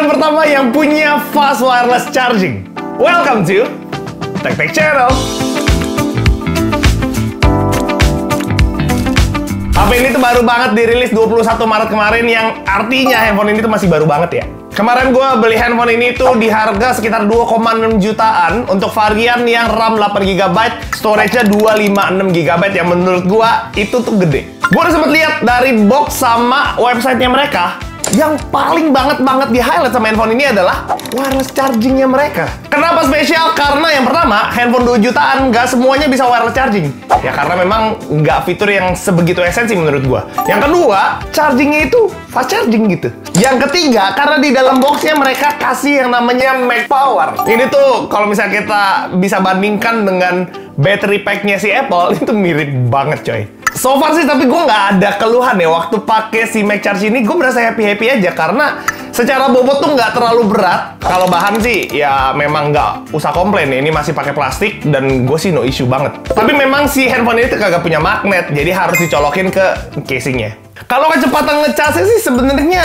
channel pertama yang punya fast wireless charging. Welcome to Tech Tech Channel. HP ini tuh baru banget dirilis 21 Maret kemarin, yang artinya handphone ini tuh masih baru banget ya. Kemarin gue beli handphone ini tuh di harga sekitar 2,6 jutaan untuk varian yang RAM 8GB, storage-nya 256GB, yang menurut gue itu tuh gede. Gue udah sempet lihat dari box sama websitenya mereka. Yang paling banget di highlight sama handphone ini adalah wireless chargingnya mereka. Kenapa spesial? Karena yang pertama, handphone 2 jutaan nggak semuanya bisa wireless charging. Ya karena memang nggak fitur yang sebegitu esensi menurut gua. Yang kedua, chargingnya itu fast charging gitu. Yang ketiga, karena di dalam boxnya mereka kasih yang namanya Max Power. Ini tuh kalau misalnya kita bisa bandingkan dengan battery pack-nya si Apple, itu mirip banget coy. So far sih, tapi gue nggak ada keluhan ya waktu pakai si Max Charge ini. Gue merasa happy aja karena secara bobot tuh nggak terlalu berat. Kalau bahan sih ya memang nggak usah komplain ya. Ini masih pakai plastik dan gue sih no issue banget. Tapi memang si handphone ini tuh kagak punya magnet, jadi harus dicolokin ke casingnya. Kalau kecepatan ngecasnya sih sebenarnya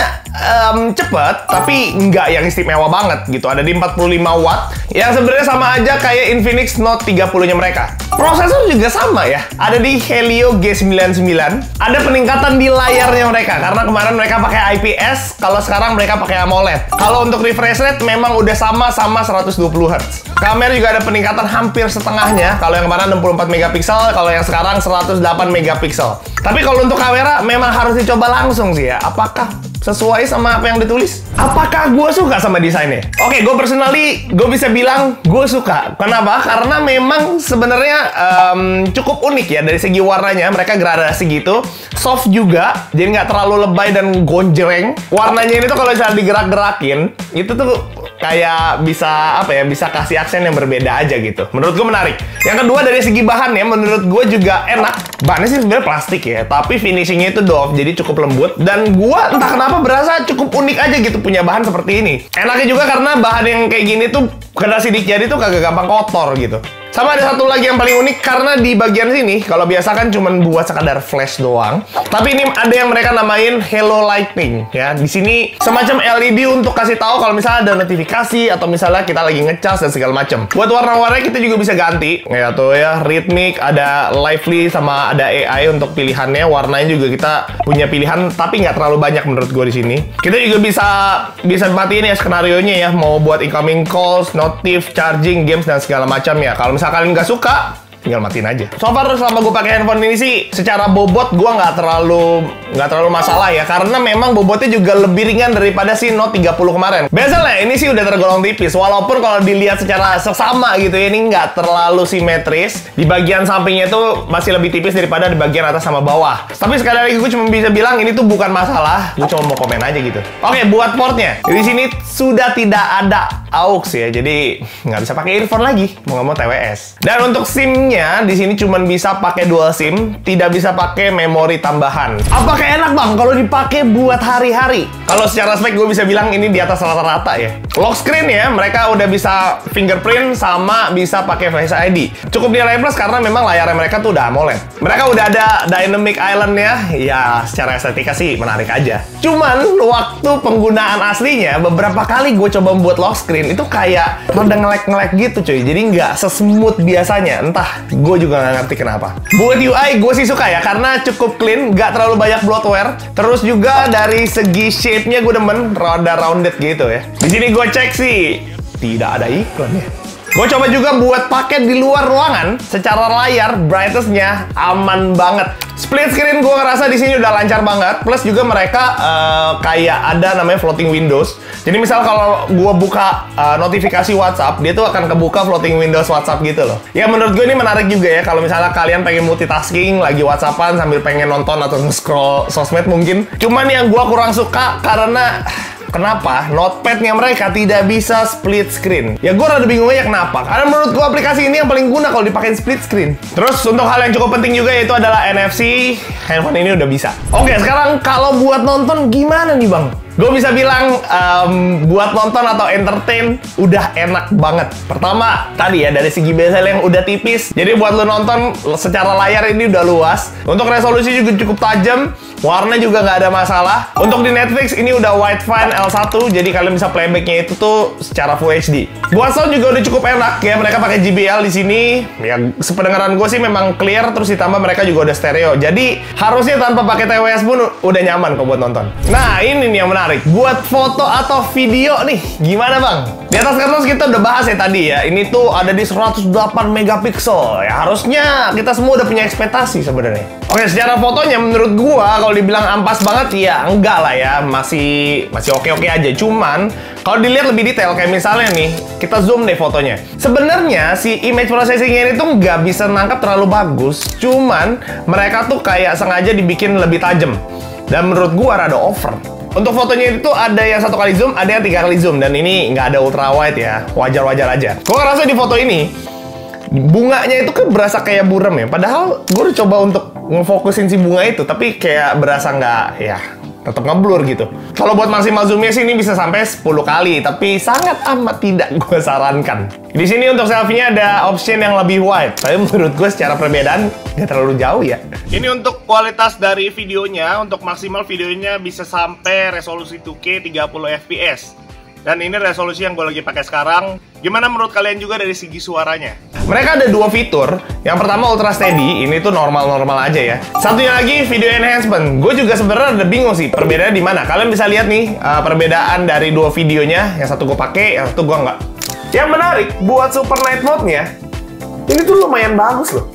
cepet, tapi nggak yang istimewa banget gitu. Ada di 45 watt, yang sebenarnya sama aja kayak Infinix Note 30-nya mereka. Prosesor juga sama ya, ada di Helio G99. Ada peningkatan di layarnya mereka, karena kemarin mereka pakai IPS, kalau sekarang mereka pakai AMOLED. Kalau untuk refresh rate memang udah sama 120 Hz. Kamera juga ada peningkatan hampir setengahnya. Kalau yang kemarin 64 megapiksel, kalau yang sekarang 108 megapiksel. Tapi kalau untuk kamera memang harus dicoba langsung sih ya. Apakah sesuai sama apa yang ditulis? Apakah gue suka sama desainnya? Oke, gue personally, gue bisa bilang gue suka. Kenapa? Karena memang sebenarnya cukup unik ya dari segi warnanya. Mereka gradasi gitu, soft juga, jadi nggak terlalu lebay dan gonjreng. Warnanya ini tuh kalau misalnya digerak-gerakin, itu tuh kayak bisa apa ya? Bisa kasih aksen yang berbeda aja gitu. Menurut gue menarik. Yang kedua dari segi bahannya, menurut gue juga enak. Bahannya sih sebenarnya plastik ya, tapi finishingnya itu doff, jadi cukup lembut. Dan gue entah kenapa berasa cukup unik aja gitu punya bahan seperti ini. Enaknya juga karena bahan yang kayak gini tuh kena sidik jari tuh kagak gampang kotor gitu. Sama ada satu lagi yang paling unik, karena di bagian sini, kalau biasa kan cuma buat sekadar flash doang. Tapi ini ada yang mereka namain Hello Lightning ya. Di sini semacam LED untuk kasih tahu kalau misalnya ada notifikasi atau misalnya kita lagi ngecas dan segala macam. Buat warna-warnanya kita juga bisa ganti. Ya tuh ya, rhythmic, ada lively, sama ada AI untuk pilihannya. Warnanya juga kita punya pilihan, tapi nggak terlalu banyak menurut gue di sini. Kita juga bisa matiin ya skenarionya ya, mau buat incoming calls, notif, charging, games dan segala macam ya. Kalau misalnya kalian nggak suka, tinggal matiin aja. So far selama gue pakai handphone ini sih, secara bobot gue nggak terlalu masalah ya, karena memang bobotnya juga lebih ringan daripada si Note 30 kemarin. Biasanya ini sih udah tergolong tipis, walaupun kalau dilihat secara seksama gitu ya, ini nggak terlalu simetris. Di bagian sampingnya itu masih lebih tipis daripada di bagian atas sama bawah. Tapi sekali lagi gue cuma bisa bilang ini tuh bukan masalah. Gue cuma mau komen aja gitu. Oke, buat portnya, di sini sudah tidak ada aux ya, jadi nggak bisa pakai earphone lagi, mau nggak mau TWS. Dan untuk SIM-nya di sini cuma bisa pakai dual SIM, tidak bisa pakai memori tambahan. Apakah enak bang kalau dipakai buat hari-hari? Kalau secara spek gue bisa bilang ini di atas rata-rata ya. Lock screen ya, mereka udah bisa fingerprint sama bisa pakai Face ID. Cukup nilai plus karena memang layarnya mereka tuh udah AMOLED. Mereka udah ada Dynamic Island-nya, ya secara estetika sih menarik aja. Cuman waktu penggunaan aslinya, beberapa kali gue coba membuat lock screen itu kayak rada nge-lag gitu cuy, jadi nggak sesmooth biasanya. Entah, gue juga nggak ngerti kenapa. Buat UI gue sih suka ya, karena cukup clean, nggak terlalu banyak bloatware. Terus juga dari segi shape-nya gue demen, rada rounded gitu ya. Di sini gue cek sih tidak ada iklan ya. Gue coba juga buat pakai di luar ruangan, secara layar brightness-nya aman banget. Split screen gue ngerasa di sini udah lancar banget. Plus juga mereka kayak ada namanya floating windows. Jadi misal kalau gue buka notifikasi WhatsApp, dia tuh akan kebuka floating windows WhatsApp gitu loh. Ya menurut gue ini menarik juga ya, kalau misalnya kalian pengen multitasking, lagi WhatsAppan sambil pengen nonton atau nge-scroll sosmed mungkin. Cuman yang gue kurang suka karena kenapa notepad-nya mereka tidak bisa split screen. Ya gue rada bingung aja kenapa. Karena menurut gue aplikasi ini yang paling guna kalau dipakai split screen. Terus untuk hal yang cukup penting juga yaitu adalah NFC. Handphone ini udah bisa. Oke, sekarang kalau buat nonton gimana nih bang? Gue bisa bilang buat nonton atau entertain udah enak banget. Pertama, tadi ya dari segi bezel yang udah tipis. Jadi buat lo nonton secara layar ini udah luas. Untuk resolusi juga cukup tajam. Warna juga nggak ada masalah. Untuk di Netflix ini udah widefine L1, jadi kalian bisa playbacknya itu tuh secara Full HD. Buat sound juga udah cukup enak ya. Mereka pakai JBL di sini. Ya sependengaran gue sih memang clear, terus ditambah mereka juga udah stereo. Jadi harusnya tanpa pakai TWS pun udah nyaman kok buat nonton. Nah ini nih yang menarik. Buat foto atau video nih, gimana bang? Di atas kertas kita udah bahas ya tadi ya. Ini tuh ada di 108 megapiksel. Ya harusnya kita semua udah punya ekspektasi sebenarnya. Oke, secara fotonya menurut gua kalau dibilang ampas banget ya enggak lah ya, masih oke-oke aja. Cuman kalau dilihat lebih detail kayak misalnya nih, kita zoom deh fotonya. Sebenarnya si image processing-nya ini tuh nggak bisa nangkap terlalu bagus. Cuman mereka tuh kayak sengaja dibikin lebih tajam. Dan menurut gua rada over. Untuk fotonya itu ada yang 1 kali zoom, ada yang 3 kali zoom, dan ini nggak ada ultra wide ya, wajar-wajar aja. Gua ngerasa di foto ini bunganya itu kan berasa kayak burem ya. Padahal gue udah coba untuk ngefokusin si bunga itu, tapi kayak berasa nggak, ya tetap ngeblur gitu. Kalau buat maksimal zoomnya sih ini bisa sampai 10 kali, tapi sangat amat tidak gue sarankan. Di sini untuk selfie-nya ada option yang lebih wide, tapi menurut gue secara perbedaan nggak terlalu jauh ya. Ini untuk kualitas dari videonya, untuk maksimal videonya bisa sampai resolusi 2K 30 fps. Dan ini resolusi yang gue lagi pakai sekarang. Gimana menurut kalian juga dari segi suaranya? Mereka ada 2 fitur. Yang pertama Ultra Steady, ini tuh normal-normal aja ya. Satunya lagi Video Enhancement. Gue juga sebenarnya udah bingung sih perbedaannya di mana. Kalian bisa lihat nih perbedaan dari 2 videonya. Yang satu gue pakai, yang satu gue nggak. Yang menarik buat Super Night Mode-nya, ini tuh lumayan bagus loh.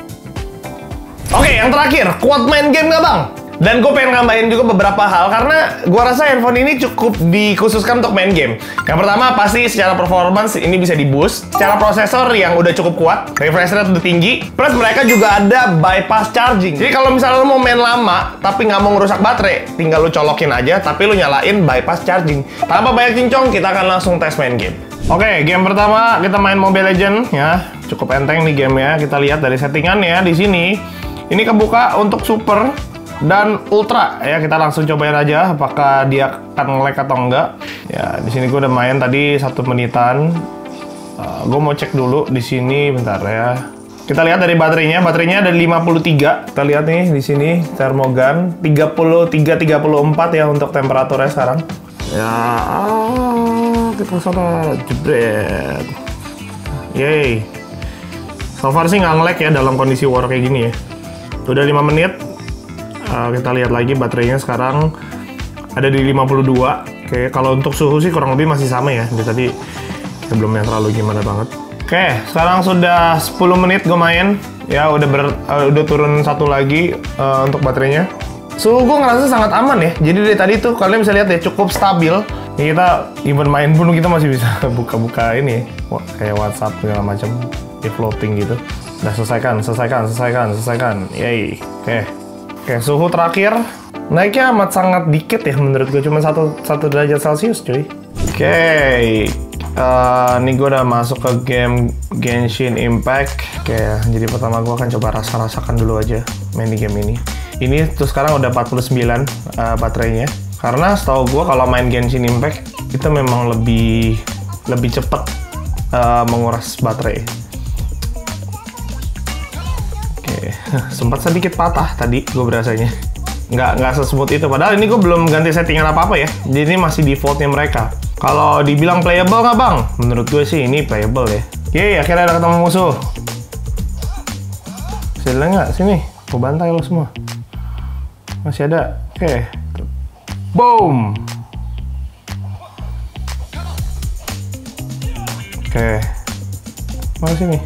Oke, yang terakhir, kuat main game nggak bang? Dan gue pengen nambahin juga beberapa hal, karena gue rasa handphone ini cukup dikhususkan untuk main game. Yang pertama, pasti secara performance ini bisa di-boost. Secara prosesor yang udah cukup kuat, refresh rate udah tinggi. Plus mereka juga ada bypass charging. Jadi kalau misalnya lo mau main lama, tapi nggak mau ngerusak baterai, tinggal lo colokin aja, tapi lo nyalain bypass charging. Tanpa banyak cincong, kita akan langsung tes main game. Oke, game pertama kita main Mobile Legends ya. Cukup enteng nih gamenya. Kita lihat dari settingannya di sini. Ini kebuka untuk Super dan Ultra ya, kita langsung cobain aja apakah dia akan nge-lag atau enggak. Ya, di sini gue udah main tadi 1 menitan. Gue mau cek dulu di sini bentar ya. Kita lihat dari baterainya ada 53. Kita lihat nih di sini termogan 33-34 ya untuk temperaturnya sekarang. Ya, kita sana jebret. Yeay. So far sih nggak nge-lag ya dalam kondisi war kayak gini ya. Udah 5 menit. Kita lihat lagi baterainya sekarang ada di 52. Oke, kalau untuk suhu sih kurang lebih masih sama ya. Jadi tadi sebelumnya terlalu gimana banget. Oke, sekarang sudah 10 menit gue main. Ya, udah turun 1 lagi untuk baterainya. Suhu gue ngerasa sangat aman ya. Jadi dari tadi tuh kalian bisa lihat ya, cukup stabil. Ini kita even main pun kita masih bisa buka-buka ini kayak WhatsApp segala macam di floating gitu. Udah selesaikan. Yay. Oke, suhu terakhir naiknya amat sangat dikit ya menurut gue, cuma 1 derajat Celcius cuy. Oke, ini gue udah masuk ke game Genshin Impact. Oke, jadi pertama gue akan coba rasakan dulu aja main di game ini. Ini tuh sekarang udah 49 baterainya. Karena setahu gue kalau main Genshin Impact itu memang lebih cepet menguras baterai. Sempat sedikit patah tadi gue berasanya, nggak sesmooth itu, padahal ini gue belum ganti settingan apa ya, jadi ini masih defaultnya mereka. Kalau dibilang playable nggak bang? Menurut gue sih ini playable ya. Yeay, akhirnya ada ketemu musuh. Masih ada nggak? Sini, gue bantai lo semua. Masih ada. Oke. Boom. Oke. Mana sini?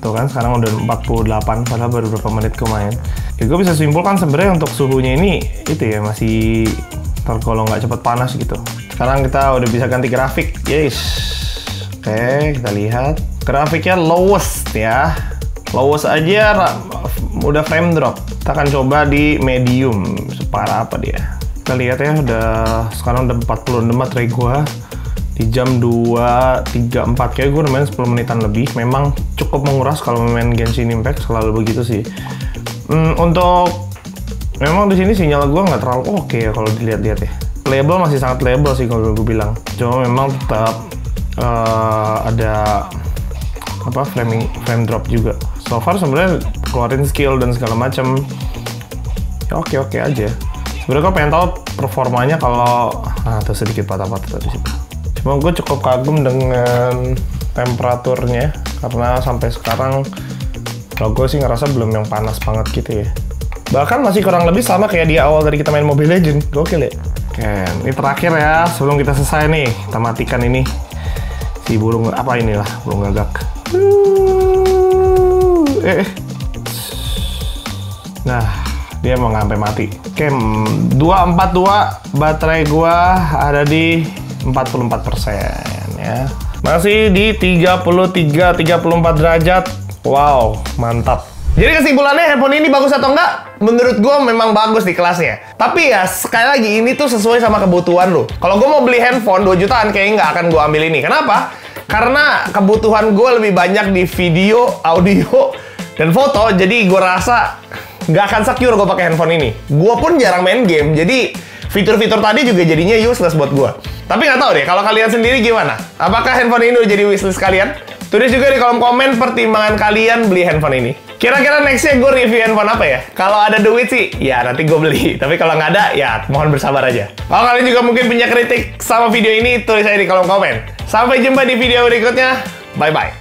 Tuh kan sekarang udah 48, padahal baru beberapa menit gue main. Ya gue bisa simpulkan sebenarnya untuk suhunya ini itu ya masih tergolong nggak cepet panas gitu. Sekarang kita udah bisa ganti grafik, yes. Oke, kita lihat grafiknya lowest ya. Lowest aja udah frame drop. Kita akan coba di medium, separah apa dia. Kita lihat ya, sekarang udah 46 baterai gua. Di jam 2.34 kayak gue udah main 10 menitan lebih. Memang cukup menguras kalau main Genshin Impact, selalu begitu sih. Untuk memang di sini sinyal gue nggak terlalu oke ya kalau dilihat-lihat ya. playable masih sangat playable sih kalau gue bilang. Cuma memang tetap ada apa frame drop juga. So far sebenarnya keluarin skill dan segala macam ya oke aja. Sebenarnya gue pengen tahu performanya kalau tuh sedikit patah-patah tadi sih. Cuma gue cukup kagum dengan temperaturnya karena sampai sekarang kalau gue sih ngerasa belum yang panas banget gitu ya. Bahkan masih kurang lebih sama kayak di awal tadi kita main Mobile Legends. Gokil ya. Oke, ini terakhir ya sebelum kita selesai nih. Kita matikan ini si burung apa inilah, burung gagak. Nah, dia mau sampai mati. Oke, 242 baterai gua ada di 44% ya. Masih di 33-34 derajat. Wow, mantap. Jadi kesimpulannya handphone ini bagus atau enggak? Menurut gue memang bagus di kelasnya. Tapi ya sekali lagi ini tuh sesuai sama kebutuhan lo. Kalau gue mau beli handphone 2 jutaan kayaknya nggak akan gue ambil ini. Kenapa? Karena kebutuhan gue lebih banyak di video, audio, dan foto. Jadi gue rasa nggak akan secure gue pakai handphone ini. Gue pun jarang main game. Jadi fitur-fitur tadi juga jadinya useless buat gue. Tapi nggak tahu deh kalau kalian sendiri gimana? Apakah handphone ini udah jadi wishlist kalian? Tulis juga di kolom komen pertimbangan kalian beli handphone ini. Kira-kira nextnya gue review handphone apa ya? Kalau ada duit sih, ya nanti gue beli. Tapi kalau nggak ada, ya mohon bersabar aja. Kalau kalian juga mungkin punya kritik sama video ini, tulis aja di kolom komen. Sampai jumpa di video berikutnya. Bye-bye.